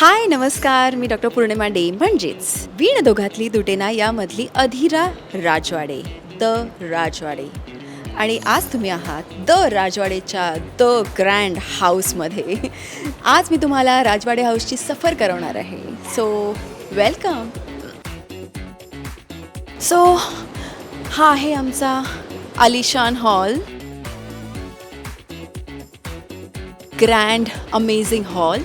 हाय नमस्कार, मी doctor Purnima day म्हणजेच वीण दोघातली दुटेना यामधली अधीरा राजवाडे, the राजवाडे. आणि आज तुम्ही आहात द राजवाडेच्या द ग्रँड हाऊसमध्ये. आज मी तुम्हाला राजवाडे हाऊसची सफर करवणार आहे. So welcome. सो हा आहे आमचा आलिशान hall, grand amazing hall.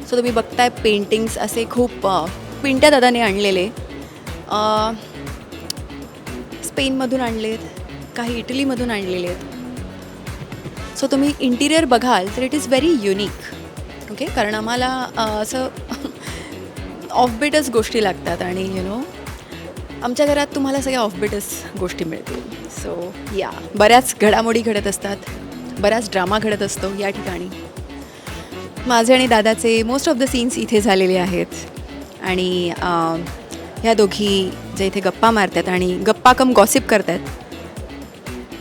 So तुम्ही बघताय पेंटिंग्स असे खूप पिंट्या दादाने आणलेले, स्पेनमधून आणलेत, काही इटलीमधून आणलेले आहेत. सो तुम्ही इंटिरियर बघाल तर it is very unique. Okay, कारण आम्हाला असं ऑफबीटच गोष्टी लागतात आणि आमच्या घरात तुम्हाला सगळ्या ऑफबीटच गोष्टी मिळतील. सो या बऱ्याच घडामोडी घडत असतात, बराच ड्रामा घडत असतो या ठिकाणी. माझे आणि दादाचे मोस्ट ऑफ द सीन्स इथे झालेले आहेत. आणि ह्या दोघी जे इथे गप्पा मारतात आणि गप्पा कम गॉसिप करतात,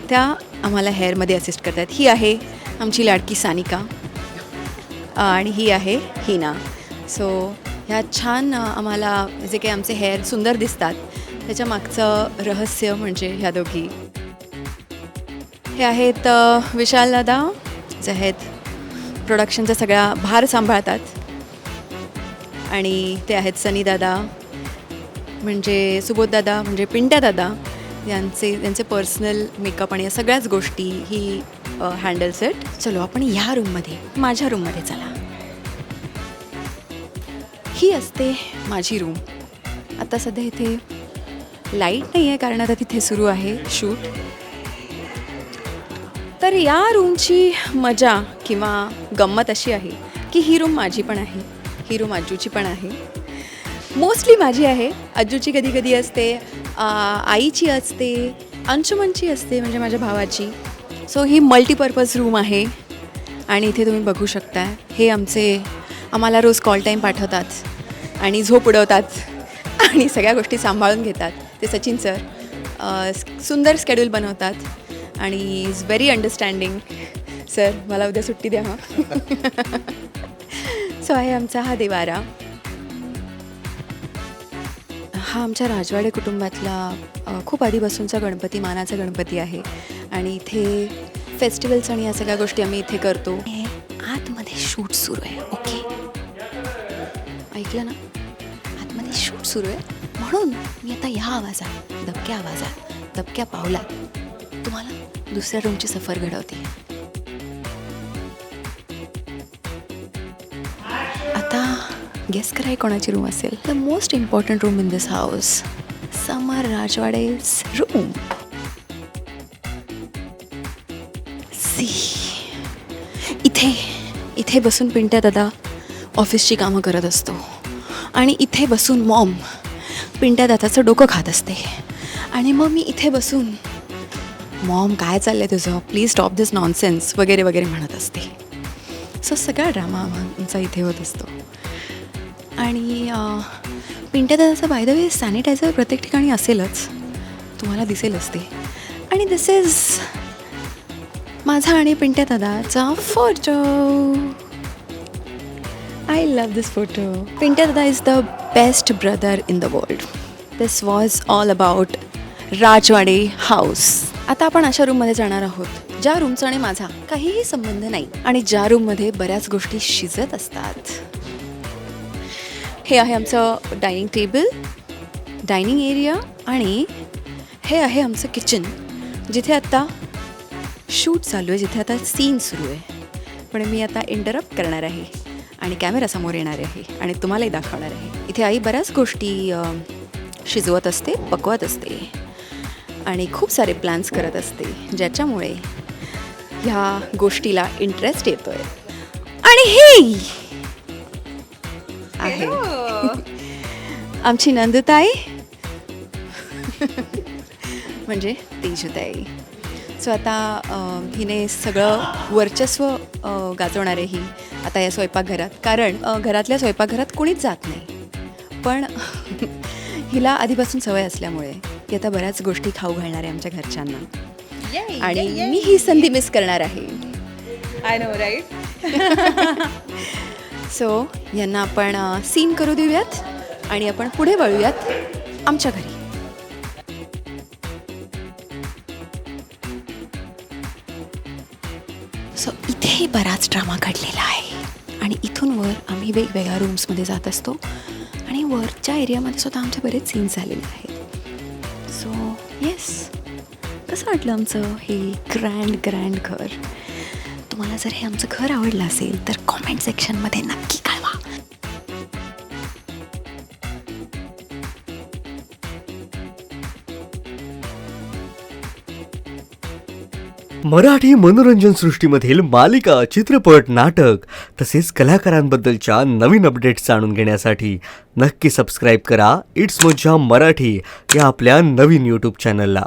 त्या आम्हाला हेअरमध्ये असिस्ट करतात. ही आहे आमची लाडकी सानिका आणि ही आहे हिना. सो ह्या छान आम्हाला जे काही आमचे हेअर सुंदर दिसतात त्याच्या मागचं रहस्य म्हणजे ह्या दोघी. हे आहेत विशाल दादा, जे आहेत प्रोडक्शनचा सगळा भार सांभाळतात. आणि ते आहेत सनी दादा, म्हणजे सुबोध दादा, म्हणजे पिंट्या दादा. त्यांचे पर्सनल मेकअप आणि या सगळ्याच गोष्टी ही हँडल्स आहेत. चलो आपण ह्या रूममध्ये, माझ्या रूममध्ये चला. ही असते माझी रूम. आता सध्या इथे लाईट नाही आहे कारण आता तिथे सुरू आहे शूट. तर या रूमची मजा किंवा गंमत अशी आहे की ही रूम माझी पण आहे, ही रूम अज्जूची पण आहे. मोस्टली माझी आहे, अज्जूची कधी कधी असते, आईची असते, अंशुमनची असते म्हणजे माझ्या भावाची. सो ही मल्टीपर्पज रूम आहे. आणि इथे तुम्ही बघू शकता, हे आम्हाला रोज कॉल टाईम पाठवतात आणि झोप उडवतात आणि सगळ्या गोष्टी सांभाळून घेतात. ते सचिन सर सुंदर स्केड्यूल बनवतात आणि इज व्हेरी अंडरस्टँडिंग. सर मला उद्या सुट्टी द्या. सो आहे आमचा हा देवारा. हा आमच्या राजवाडे कुटुंबातला खूप आधीपासूनचा गणपती, मानाचा गणपती आहे. आणि इथे फेस्टिवल्स आणि या सगळ्या गोष्टी आम्ही इथे करतो. आतमध्ये शूट सुरू आहे. ओके, ऐकलं ना, आतमध्ये शूट सुरू आहे. म्हणून मी आता ह्या आवाजात, दबक्या आवाजात, दबक्या पावलात तुम्हाला दुसऱ्या रूमची सफर घडवते. आता गेस करा कोणाची रूम असेल. The most important room in this house, Samar Rajwade's room. See, इथे बसून पिंट्या दादा ऑफिसची कामं करत असतो आणि इथे बसून मॉम पिंट्या दादाचं डोकं खात असते. आणि मग मी इथे बसून मॉम काय चाललं आहे तुझं, प्लीज स्टॉप दिस नॉनसेन्स वगैरे वगैरे म्हणत असते. सो सगळा ड्रामा आमचा इथे होत असतो. आणि पिंट्या दादाचं बाय द वे सॅनिटायझर प्रत्येक ठिकाणी असेलच, तुम्हाला दिसेलच ते. आणि दिस इज माझा आणि पिंट्या दादाचा photo. I love this photo. Pintya दादा is the best brother in the world. This was all about Rajwade house. आता आपण अशा रूममध्ये जाणार आहोत ज्या रूमचा आणि माझा काहीही संबंध नाही आणि ज्या रूममध्ये बऱ्याच गोष्टी शिजत असतात. हे आहे आमचं डायनिंग टेबल, डायनिंग एरिया. आणि हे आहे आमचं किचन, जिथे आता शूट चालू आहे, जिथे आता सीन सुरू आहे. पण मी आता इंटरप्ट करणार आहे आणि कॅमेरासमोर येणार आहे आणि तुम्हालाही दाखवणार आहे. इथे आई बऱ्याच गोष्टी शिजवत असते, पकवत असते आणि खूप सारे प्लॅन्स करत असते, ज्याच्यामुळे ह्या गोष्टीला इंटरेस्ट येतोय. आणि ही आहे आमची नंदुताई म्हणजे तेजुताई. सो आता हिने सगळं वर्चस्व गाजवणार आहे ही आता या स्वयंपाकघरात. कारण घरातल्या स्वयंपाकघरात कोणीच जात नाही, पण हिला आधीपासून सवय असल्यामुळे ती आता बऱ्याच गोष्टी खाऊ घालणार आहे आमच्या घरच्यांना. आणि मी ही संधी मिस करणार आहे. I know right. सो यांना आपण सीन करू देऊयात आणि आपण पुढे वळूयात आमच्या घरी. सो इथे बराच ड्रामा घडलेला आहे आणि इथून वर आम्ही वेगवेगळ्या रूम्समध्ये जात असतो आणि वरच्या एरियामध्ये सुद्धा आमचे बरेच सीन्स झालेले आहेत. सो येस, कसं वाटलं आमचं हे ग्रँड घर? तुम्हाला जर हे आमचं घर आवडलं असेल तर कॉमेंट सेक्शनमध्ये नक्की कळवा. मराठी मनोरंजन सृष्टीमधील मालिका, चित्रपट, नाटक तसेच कलाकारांबद्दलच्या नवीन अपडेट्स जाणून घेण्यासाठी नक्की सबस्क्राईब करा इट्स मज्जा मराठी या आपल्या नवीन यूट्यूब चॅनलला.